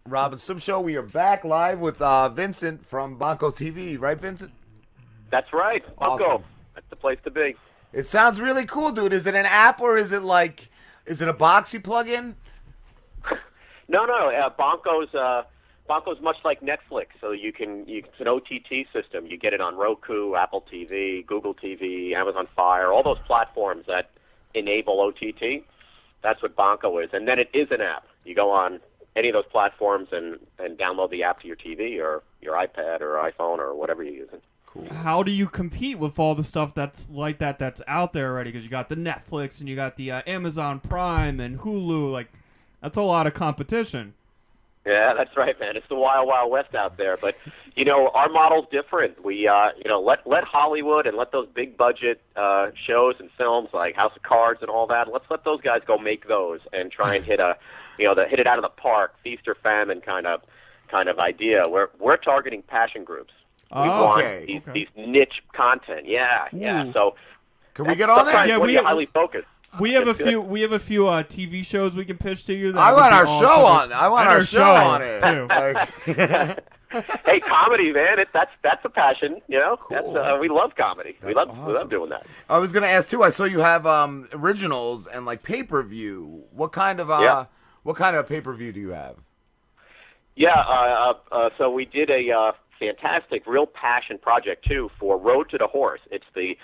Rob and Sim Show. We are back live with Vincent from Bonko TV. Right, Vincent? That's right. Bonko. Awesome. That's the place to be. It sounds really cool, dude. Is it an app or is it a box you plug in? No. Bonko's much like Netflix, so it's an OTT system. You get it on Roku, Apple TV, Google TV, Amazon Fire, all those platforms that enable OTT. That's what Bonko is, and then it is an app. You go on any of those platforms and download the app to your TV or your iPad or iPhone or whatever you're using. Cool. How do you compete with all the stuff that's like that's out there already? Because you got the Netflix and you got the Amazon Prime and Hulu. That's a lot of competition. Yeah, that's right, man. It's the wild, wild west out there. But, our model's different. We, let Hollywood and let those big budget shows and films like House of Cards and all that, let's let those guys go make those and try and hit it out of the park, feast or famine kind of idea. We're targeting passion groups. We want these niche content. Yeah. So can we get on there? Yeah, we highly focused. We have a few TV shows we can pitch to you. I want our show on. I want our show on it too. Hey, comedy, man! That's a passion. Cool. We love comedy. We love doing that. I was gonna ask too. I saw you have originals and pay-per-view. What kind of pay-per-view do you have? Yeah. So we did a fantastic, real passion project too for Road to the Horse. It's the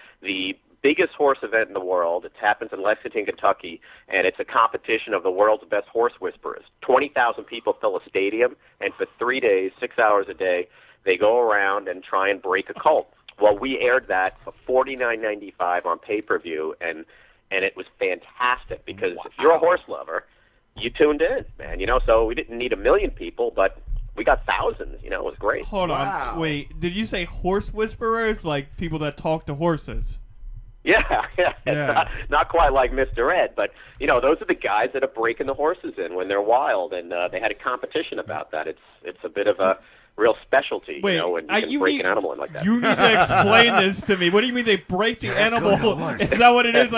biggest horse event in the world. It happens in Lexington, Kentucky, and it's a competition of the world's best horse whisperers. 20,000 people fill a stadium, and for 3 days, 6 hours a day, they go around and try and break a cult. Well, we aired that for $49.95 on pay-per-view, and it was fantastic because if you're a horse lover, you tuned in, man. So we didn't need 1 million people, but we got thousands. It was great. Hold on. Wait, did you say horse whisperers, like people that talk to horses? Yeah. Not quite like Mr. Ed, but those are the guys that are breaking the horses in when they're wild, and they had a competition about that. It's a bit of a real specialty, when you can break an animal in like that. You need to explain this to me. What do you mean they break the animal? Is that what it is?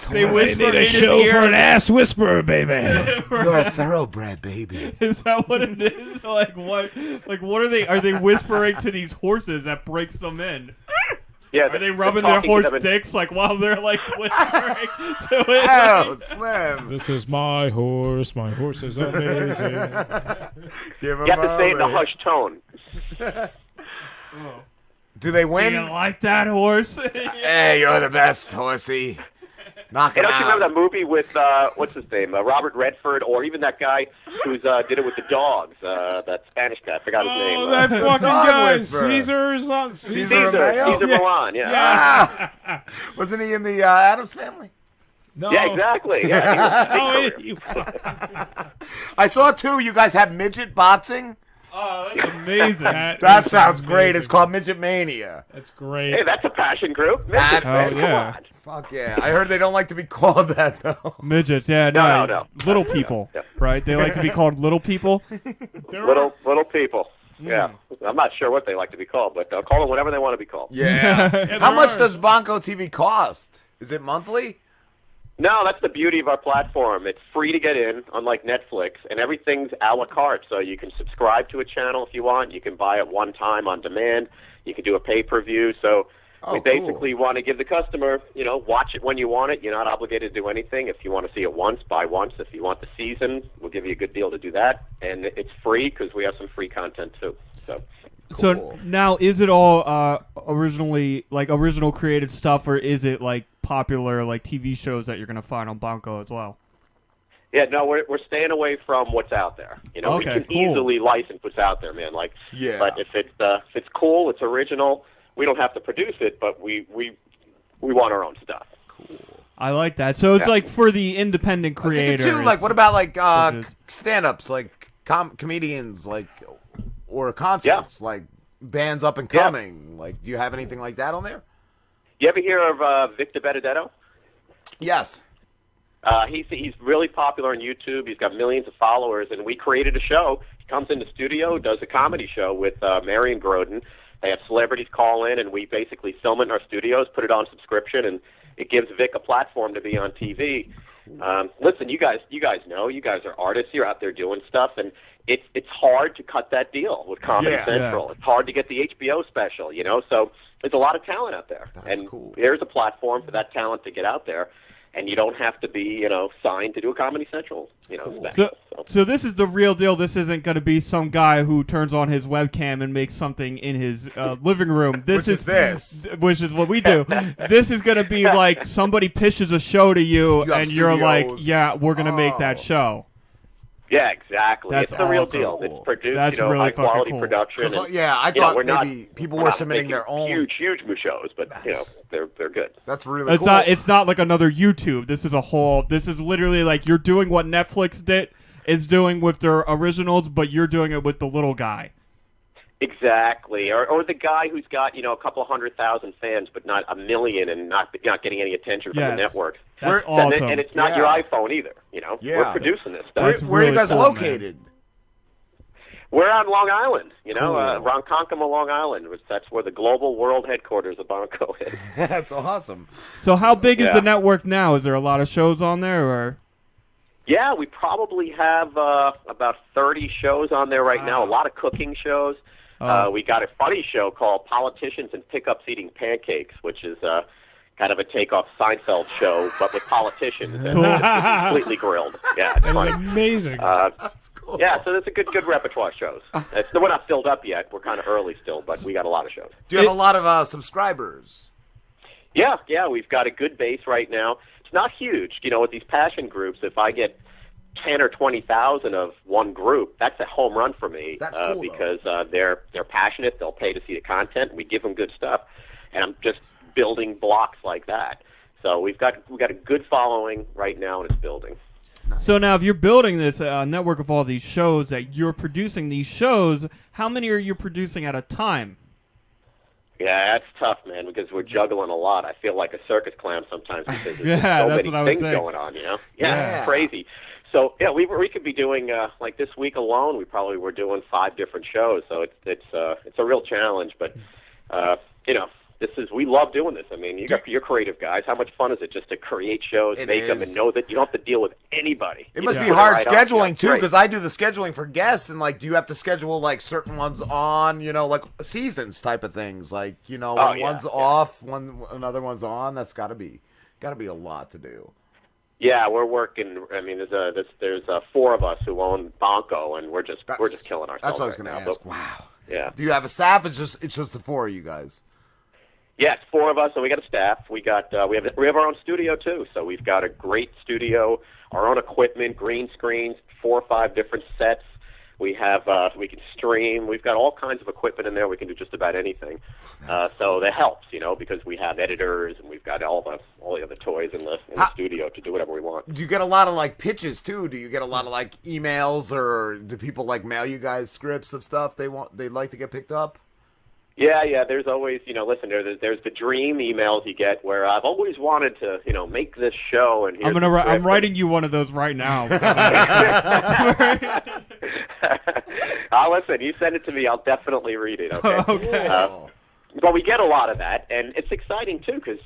They whisper in his ear for an ass whisperer, baby. You're a thoroughbred, baby. Is that what it is? What are they? Are they whispering to these horses that breaks them in? Yeah, are they rubbing their horse dicks while they're whispering to it? Oh, Slim! This is my horse. My horse is amazing. You have to say it in a hushed tone. Do they win? Do you like that horse? Hey, you're the best, horsey. Knock it out. Don't you remember that movie with what's his name, Robert Redford, or even that guy who did it with the dogs, that Spanish guy? I forgot his name. Oh, that fucking guy, Caesar Milan. Yeah. Wasn't he in the Addams Family? No. Yeah, exactly. Yeah. I saw too. You guys have midget boxing. Oh, that's amazing. That sounds great. It's called Midget Mania. That's great. Hey, that's a passion group. Midgets, Come on. Fuck yeah. I heard they don't like to be called that, though. Midgets, yeah. No. Little people, right? They like to be called little people? Little people. Yeah. I'm not sure what they like to be called, but they'll call them whatever they want to be called. Yeah. How much does Bonko TV cost? Is it monthly? No, that's the beauty of our platform. It's free to get in, unlike Netflix, and everything's a la carte. So you can subscribe to a channel if you want. You can buy it one time on demand. You can do a pay-per-view. So we basically want to give the customer, watch it when you want it. You're not obligated to do anything. If you want to see it once, buy once. If you want the season, we'll give you a good deal to do that. And it's free because we have some free content too. So now, is it all original creative stuff, or is it popular TV shows that you're going to find on Bonko as well? Yeah, no, we're staying away from what's out there. We can easily license what's out there, man. But if it's cool, it's original, we don't have to produce it, but we want our own stuff. Cool. I like that. So it's for the independent creators. Too, what about stand-ups, comedians, or concerts, bands up and coming? Do you have anything like that on there? You ever hear of Victor Benedetto? Yes. He's really popular on YouTube. He's got millions of followers, and we created a show. He comes in the studio, does a comedy show with Marion Groden. They have celebrities call in, and we basically film it in our studios, put it on subscription, it gives Vic a platform to be on TV. Listen, you guys know, you guys are artists. You're out there doing stuff, and it's hard to cut that deal with Comedy Central. It's hard to get the HBO special, you know. So there's a lot of talent out there, and there's a platform for that talent to get out there. And you don't have to be, you know, signed to do a Comedy Central, you know, special. So this is the real deal. This isn't going to be some guy who turns on his webcam and makes something in his living room. Which is what we do. This is going to be like somebody pitches a show to you and you're like, yeah, we're going to make that show. Yeah, exactly. That's it's the real deal. It's produced, That's you know, really high-quality cool. production. And, I thought maybe people were submitting their own huge shows, but you know, they're good. That's really cool. It's not like another YouTube. This is a whole. This is literally like you're doing what Netflix is doing with their originals, but you're doing it with the little guy. Exactly, or the guy who's got, you know, a couple 100,000 fans, but not a million, and not getting any attention from the networks. That's awesome. And it's not your iPhone either. You know, we're producing this stuff. Where are you guys located? Man. We're on Long Island. You know, Ronkonkoma, Long Island. That's where the global world headquarters of Bonko is. That's awesome. So how big is the network now? Is there a lot of shows on there, or? Yeah, we probably have about 30 shows on there right now. A lot of cooking shows. We got a funny show called Politicians and Pickups Eating Pancakes, which is kind of a takeoff Seinfeld show, but with politicians and completely grilled. Yeah, it's funny. Amazing. That's cool. Yeah, so there's a good repertoire of shows. We're not filled up yet. We're kind of early still, but we got a lot of shows. Do you have a lot of subscribers? Yeah, we've got a good base right now. It's not huge. You know, with these passion groups, if I get 10 or 20,000 of one group, that's a home run for me. That's cool, because they're passionate. They'll pay to see the content. We give them good stuff, and I'm just building blocks like that. So we've got a good following right now, and it's building. So now, if you're building this network of all these shows that you're producing, these shows, how many are you producing at a time? Yeah, that's tough, man, because we're juggling a lot. I feel like a circus clown sometimes because there's so many things going on, you know? Yeah, it's crazy. So, yeah, we could be doing, like this week alone, we probably were doing 5 different shows. So it's a real challenge. But, you know, we love doing this. I mean, you're creative guys. How much fun is it just to create shows, make them, and know that you don't have to deal with anybody? It must be hard scheduling, too, because I do the scheduling for guests. And, like, do you have to schedule, like, certain ones on, you know, like seasons type of things? Like, you know, when one's off, another one's on. That's got to be a lot to do. Yeah, we're working. I mean, there's 4 of us who own Bonko, and we're just killing ourselves. That's what I was going to ask. But, wow. Yeah. Do you have a staff? It's just the 4 of you guys. Yes, 4 of us, and we got a staff. We have our own studio too. So we've got a great studio, our own equipment, green screens, 4 or 5 different sets. We have we can stream. We've got all kinds of equipment in there. We can do just about anything. So that helps, you know, because we have editors and we've got all the other toys in the studio to do whatever we want. Do you get a lot of like pitches too? Do you get a lot of like emails, or do people like mail you guys scripts of stuff they'd like to get picked up? Yeah. There's always, you know, listen, there's the dream emails you get where I've always wanted to, you know, make this show, and I'm writing you one of those right now. Listen, you send it to me, I'll definitely read it. Okay. Okay. But we get a lot of that, and it's exciting too, because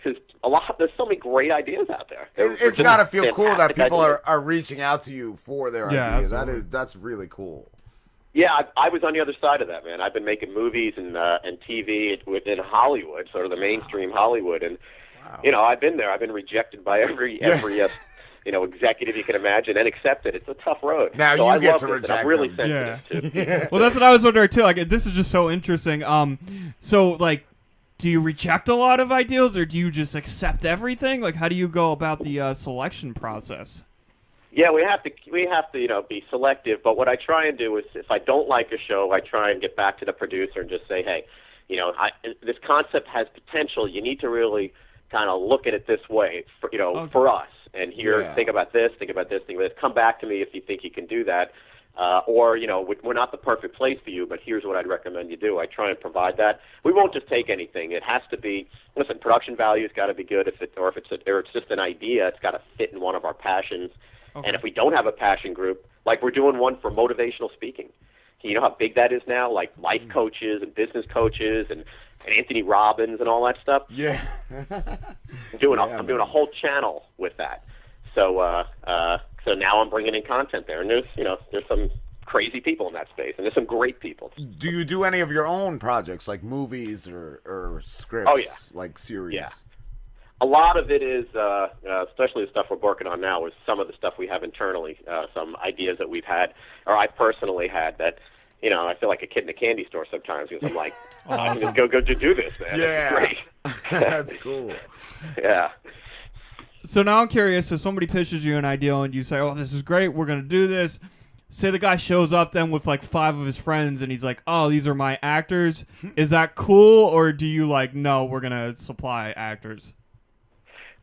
there's so many great ideas out there. It's got to feel cool that people are reaching out to you for their ideas. Absolutely. That's really cool. Yeah, I was on the other side of that, man. I've been making movies and TV within Hollywood, sort of the mainstream Hollywood, and you know, I've been there. I've been rejected by every you know, executive you can imagine, and accepted. It's a tough road. Now so you get to reject them. I'm really sensitive to. Well, that's what I was wondering too. Like, this is just so interesting. So like, do you reject a lot of ideas, or do you just accept everything? Like, how do you go about the selection process? Yeah, we have to, you know, be selective. But what I try and do is, if I don't like a show, I try and get back to the producer and just say, hey, you know, this concept has potential. You need to really kind of look at it this way, for us. And here, think about this, think about this, think about this. Come back to me if you think you can do that. Or, you know, we're not the perfect place for you, but here's what I'd recommend you do. I try and provide that. We won't just take anything. It has to be, listen, production value's got to be good. If it's just an idea, it's got to fit in one of our passions. Okay. And if we don't have a passion group, like we're doing one for motivational speaking. you know how big that is now? Like life coaches and business coaches and Anthony Robbins and all that stuff. Yeah. I'm doing a whole channel with that. So so now I'm bringing in content there, and there's some crazy people in that space, and there's some great people. Do you do any of your own projects, like movies or scripts? Oh, yeah. Like series? Yeah. A lot of it is, especially the stuff we're working on now, is some of the stuff we have internally, some ideas that we've had, or I personally had that, I feel like a kid in a candy store sometimes because I'm like, I can just go do this, man. Yeah. That's great. That's cool. Yeah. So now I'm curious, if somebody pitches you an idea and you say, oh, this is great, we're going to do this. Say the guy shows up then with like 5 of his friends and he's like, oh, these are my actors. Is that cool, or do you like, no, we're going to supply actors?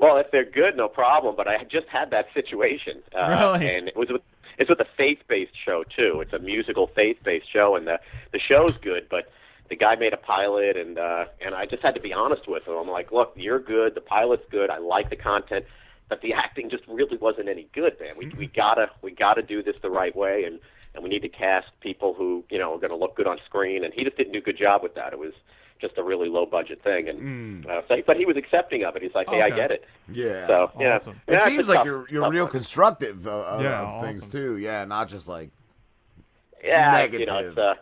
Well, if they're good, no problem, but I just had that situation. Really? And it's with a faith-based show, too. It's a musical faith-based show, and the show's good, but the guy made a pilot, and I just had to be honest with him. I'm like, look, you're good, the pilot's good, I like the content, but the acting just really wasn't any good, man. We gotta do this the right way, and we need to cast people who are going to look good on screen. And he just didn't do a good job with that. It was just a really low budget thing, and but he was accepting of it. He's like, hey, I get it. Yeah. So Awesome. It seems like you're real one. constructive of awesome. things too. Yeah, not just like negative. negative.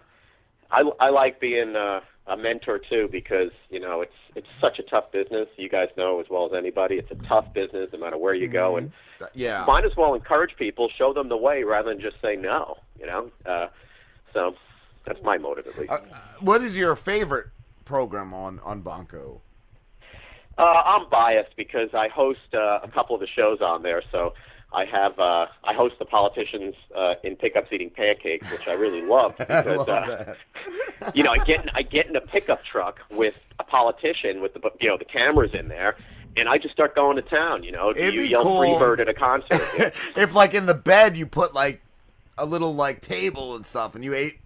I like being a mentor too, because it's such a tough business. You guys know as well as anybody, it's a tough business no matter where you go, and might as well encourage people, show them the way rather than just say no. So that's my motive at least. What is your favorite program on Bonko? I'm biased because I host a couple of the shows on there. So I host the politicians in Pickups Eating Pancakes, which I really love because I love that. I get in a pickup truck with a politician with the cameras in there, and I just start going to town. You yell cool. Freebird at a concert. If like in the bed you put like a little like table and stuff, and you ate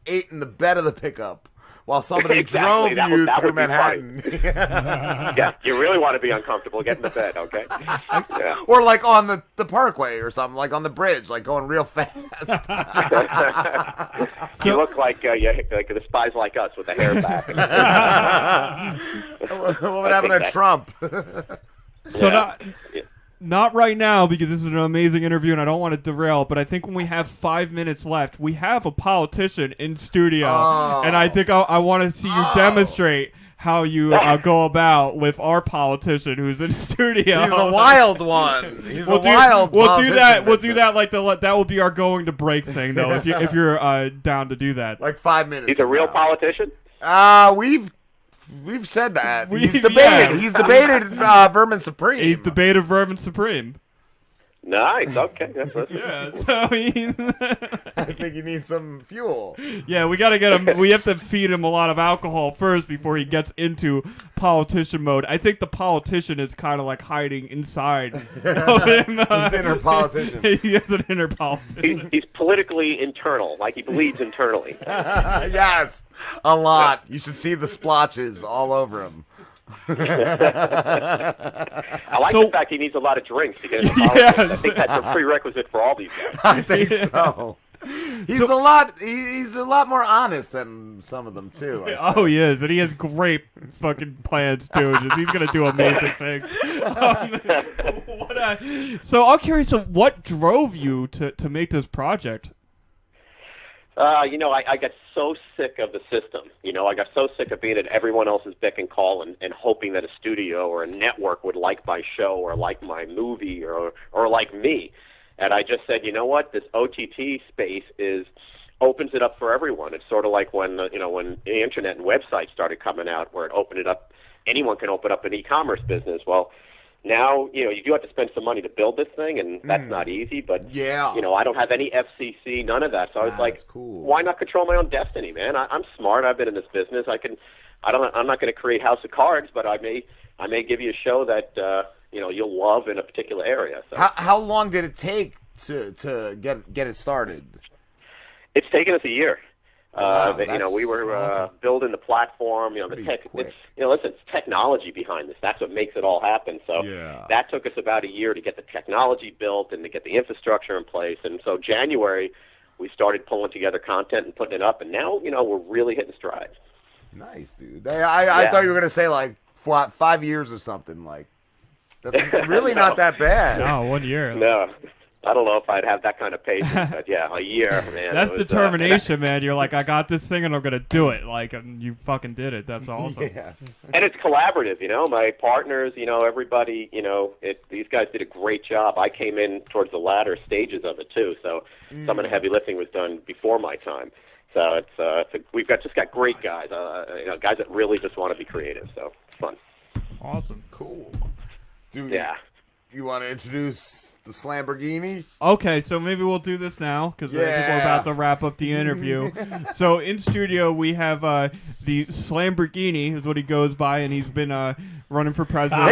in the bed of the pickup while somebody Exactly. drove you that through would be Manhattan. Yeah, you really want to be uncomfortable, get in the bed, okay? Yeah. Or like on the parkway or something, like on the bridge, like going real fast. You look like like the Spies Like Us with the hair back. What would happen to Trump? So not right now, because this is an amazing interview and I don't want to derail, but I think when we have 5 minutes left, we have a politician in studio, and I think I want to see you demonstrate how you go about with our politician who's in studio. He's a wild one. We'll do that like that will be our going to break thing though. if you're down to do that. Like 5 minutes. He's a real politician? We've said that. He's debated. Yeah. He's debated Vermin Supreme. He's debated Vermin Supreme. Nice. Okay. Yeah. So I think he needs some fuel. Yeah, we gotta get him. We have to feed him a lot of alcohol first before he gets into politician mode. I think the politician is kind of like hiding inside of him. He's inner politician. He is an inner politician. He's politically internal, like he bleeds internally. Yes, a lot. You should see the splotches all over him. I like the fact he needs a lot of drinks to get into politics. Yes. I think that's a prerequisite for all these guys. I think so. He's a lot more honest than some of them too. Oh, he is, and he has great fucking plans too. He's gonna do amazing things. So I'm curious, what drove you to make this project? I got so sick of the system. I got so sick of being at everyone else's beck and call and hoping that a studio or a network would like my show or like my movie or like me. And I just said, you know what? This OTT space opens it up for everyone. It's sort of like when the internet and websites started coming out, where it opened it up. Anyone can open up an e-commerce business. Well, now, you do have to spend some money to build this thing, and that's not easy, but, I don't have any FCC, none of that. So I was like, cool. Why not control my own destiny, man? I'm smart. I've been in this business. I'm not going to create House of Cards, but I may give you a show that, you'll love in a particular area. So. How long did it take to get it started? It's taken us a year. Wow, we were building the platform. It's technology behind this. That's what makes it all happen. So that took us about a year to get the technology built and to get the infrastructure in place. And so January we started pulling together content and putting it up, and now, we're really hitting strides. Nice, dude. I thought you were going to say, like, 5 years or something. Like, that's really not that bad. No, 1 year. No. I don't know if I'd have that kind of patience, but yeah, a year, man. That's determination, man. You're like, I got this thing and I'm gonna do it. Like, and you fucking did it. That's awesome. Yeah. And it's collaborative, My partners, everybody, these guys did a great job. I came in towards the latter stages of it too, so some of the heavy lifting was done before my time. So we've just got great guys, guys that really just want to be creative. So it's fun. Awesome. Cool. Dude, yeah. You want to introduce the Slamborghini? Okay, so maybe we'll do this now because we're about to wrap up the interview. So in studio we have the Slamborghini is what he goes by, and he's been running for president.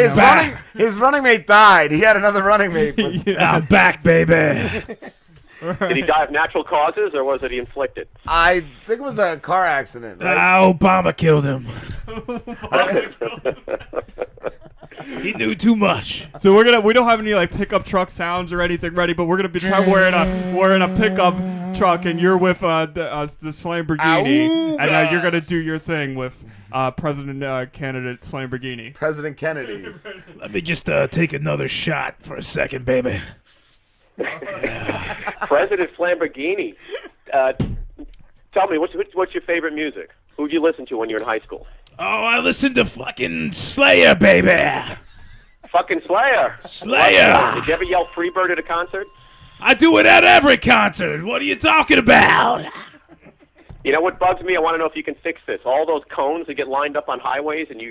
His running mate died. He had another running mate. I'm back, baby. Did he die of natural causes, or was it he inflicted? I think it was a car accident. Right? Obama killed him. He knew too much. So we don't have any like pickup truck sounds or anything ready, but we're gonna be wearing a pickup truck, and you're with the Slamborghini, and you're gonna do your thing with President candidate Slamborghini. President Kennedy. Let me just take another shot for a second, baby. President Lamborghini. Tell me, what's your favorite music? Who'd you listen to when you were in high school? Oh, I listened to fucking Slayer, baby. Fucking Slayer. Slayer. Did you ever yell Freebird at a concert? I do it at every concert. What are you talking about? You know what bugs me? I want to know if you can fix this. All those cones that get lined up on highways, and you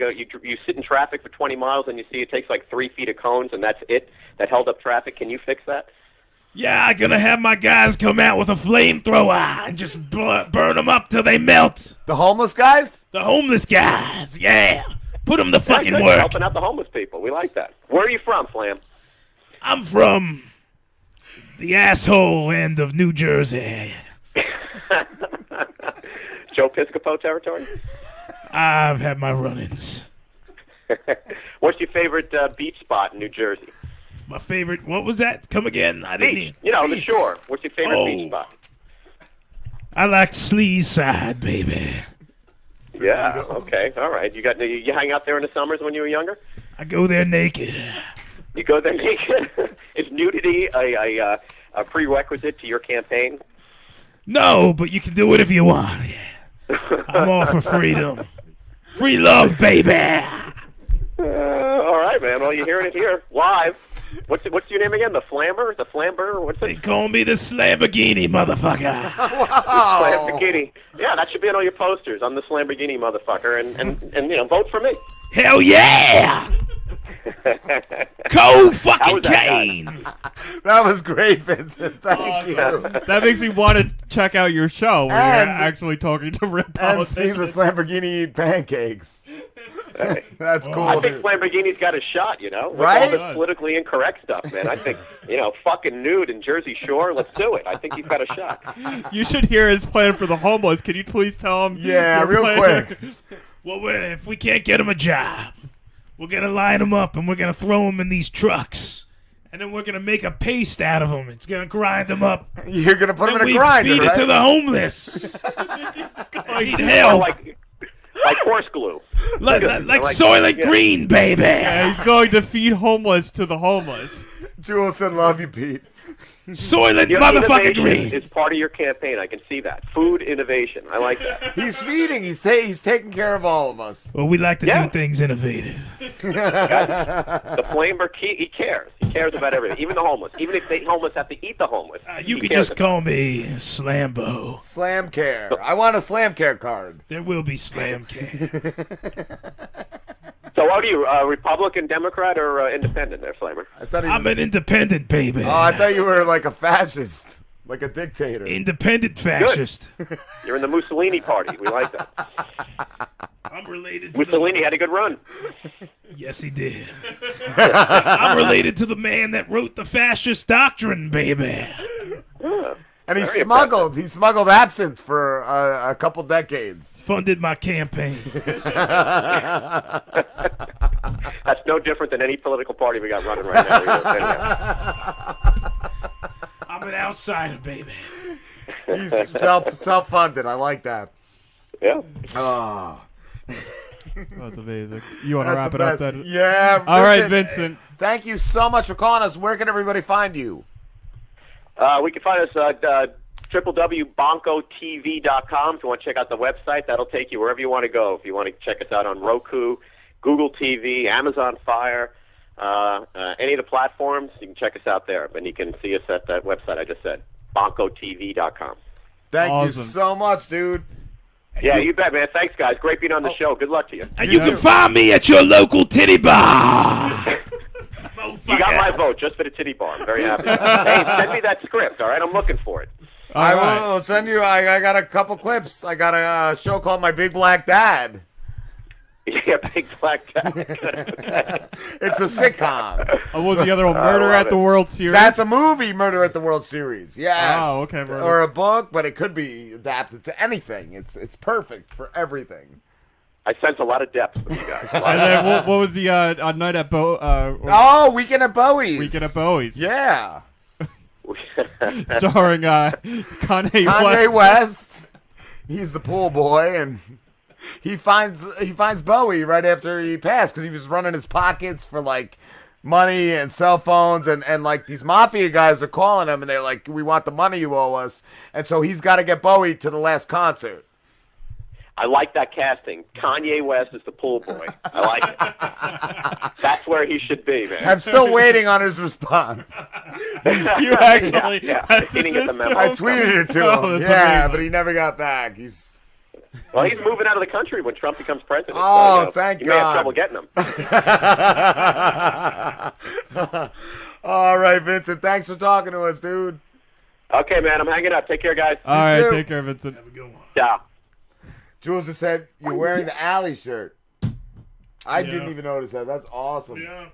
sit in traffic for 20 miles, and you see it takes like 3 feet of cones, and that's it. That held up traffic. Can you fix that? Yeah, I'm gonna have my guys come out with a flamethrower and just burn them up till they melt. The homeless guys? The homeless guys, yeah. Put them to fucking good. work. Helping out the homeless people. We like that. Where are you from, Flam? I'm from the asshole end of New Jersey. Joe Piscopo territory? I've had my run-ins. What's your favorite beach spot in New Jersey? My favorite, what was that? Come again? I didn't beach. The shore. What's your favorite beach spot? I like Slee's Side, baby. Yeah, okay, all right. You hang out there in the summers when you were younger? I go there naked. You go there naked? Is nudity a prerequisite to your campaign? No, but you can do it if you want. I'm all for freedom. Free love, baby. All right, man. Well, you're hearing it here live. What's your name again? The Flamber? The Flamber? What's it? They call me the Slamborghini, motherfucker. Wow. Slamborghini. Yeah, that should be on all your posters. I'm the Slamborghini, motherfucker, and vote for me. Hell yeah! Co-fucking-cane! That was great, Vincent. Thank you. That makes me want to check out your show where you're actually talking to real politicians. And see the Lamborghini eat pancakes. That's cool. I think Lamborghini's got a shot, with right? all the politically incorrect stuff, man. I think, fucking nude in Jersey Shore, let's do it. I think he's got a shot. You should hear his plan for the homeless. Can you please tell him? Yeah, real quick. Well, if we can't get him a job, we're going to line him up and we're going to throw him in these trucks. And then we're going to make a paste out of him. It's going to grind him up. You're going to put him in a grinder, right? Feed it to the homeless. Need help. Like horse glue. Like Soylent Green, baby. Yeah, he's going to feed homeless to the homeless. Jules said, love you, Pete. Soylent motherfucking Green. Is part of your campaign. I can see that. Food innovation. I like that. He's feeding. He's taking care of all of us. Well, we like to do things innovative. The Flamer, he cares. He cares about everything. Even the homeless. Even if the homeless have to eat the homeless. You can just call me Slambo. Slam Care. I want a Slam Care card. There will be Slam Care. So what are you, Republican, Democrat, or independent there, Flamer? I'm an independent, baby. Oh, I thought you were like a fascist, like a dictator. Independent fascist. Good. You're in the Mussolini party. We like that. I'm related to Mussolini had a good run. Yes, he did. I'm related to the man that wrote the fascist doctrine, baby. And he smuggled absinthe for a couple decades. Funded my campaign. That's no different than any political party we got running right now. I'm an outsider, baby. He's self-funded. I like that. Yeah. Oh. That's amazing. You want to wrap it up then? Yeah. All right, Vincent. Thank you so much for calling us. Where can everybody find you? We can find us at www.bonkotv.com. If you want to check out the website, that'll take you wherever you want to go. If you want to check us out on Roku, Google TV, Amazon Fire, any of the platforms, you can check us out there. And you can see us at that website I just said, bonkotv.com. Thank you so much, dude. Yeah, you bet, man. Thanks, guys. Great being on the show. Good luck to you. And you can find me at your local titty bar. You got my vote just for the titty bar. I'm very happy. Hey, send me that script, all right? I'm looking for it. I will send you. I got a couple clips. I got a show called My Big Black Dad. Yeah, Big Black Dad. It's a sitcom. What was the other one? Murder at the World Series? That's a movie, Murder at the World Series. Yes. Oh, okay. Or a book, but it could be adapted to anything. It's perfect for everything. I sense a lot of depth with you guys. And then what was the night at Weekend at Bowie's. Weekend at Bowie's. Yeah. Starring Kanye West. He's the pool boy, and he finds Bowie right after he passed because he was running his pockets for like money and cell phones, and like these mafia guys are calling him, and they're like, "We want the money you owe us," and so he's got to get Bowie to the last concert. I like that casting. Kanye West is the pool boy. I like it. That's where he should be, man. I'm still waiting on his response. You actually Hitting at the memo. I tweeted it to him. Yeah, but he never got back. He's moving out of the country when Trump becomes president. Oh, so, thank God. You may have trouble getting him. All right, Vincent. Thanks for talking to us, dude. Okay, man. I'm hanging up. Take care, guys. All right, take care, Vincent. Have a good one. Yeah. Jules just said you're wearing the Alley shirt. I didn't even notice that. That's awesome. Yeah.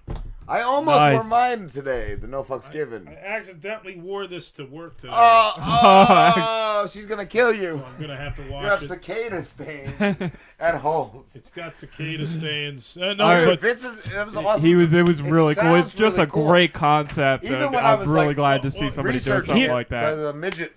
I almost wore mine today. The No Fucks Given. I accidentally wore this to work today. Oh, she's gonna kill you. So I'm gonna have to wash You have it. cicada stains and holes. It's got cicada stains. But Vincent, that was awesome. It was really cool. It's just really a great concept. Even when I'm really glad to see somebody doing something like that. The midget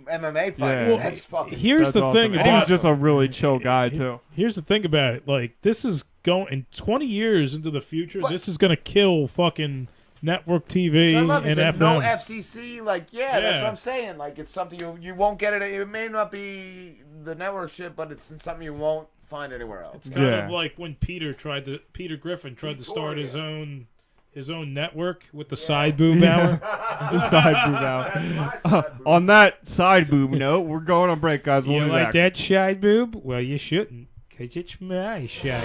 MMA fight. Yeah. That's fucking. Here's the awesome. thing. And he was just a really chill guy too. Here's the thing about it. Like, this is going in 20 years into the future. This is gonna kill fucking network TV and FM. No FCC. Like, that's what I'm saying. Like, it's something you won't get it. It may not be the network shit, but it's something you won't find anywhere else. It's kind of like when Peter Griffin tried to start his own network with the side boob hour. The side boob hour. On that side boob note, we're going on break, guys. We'll You be like back. that side boob? Well, you shouldn't, because it's my side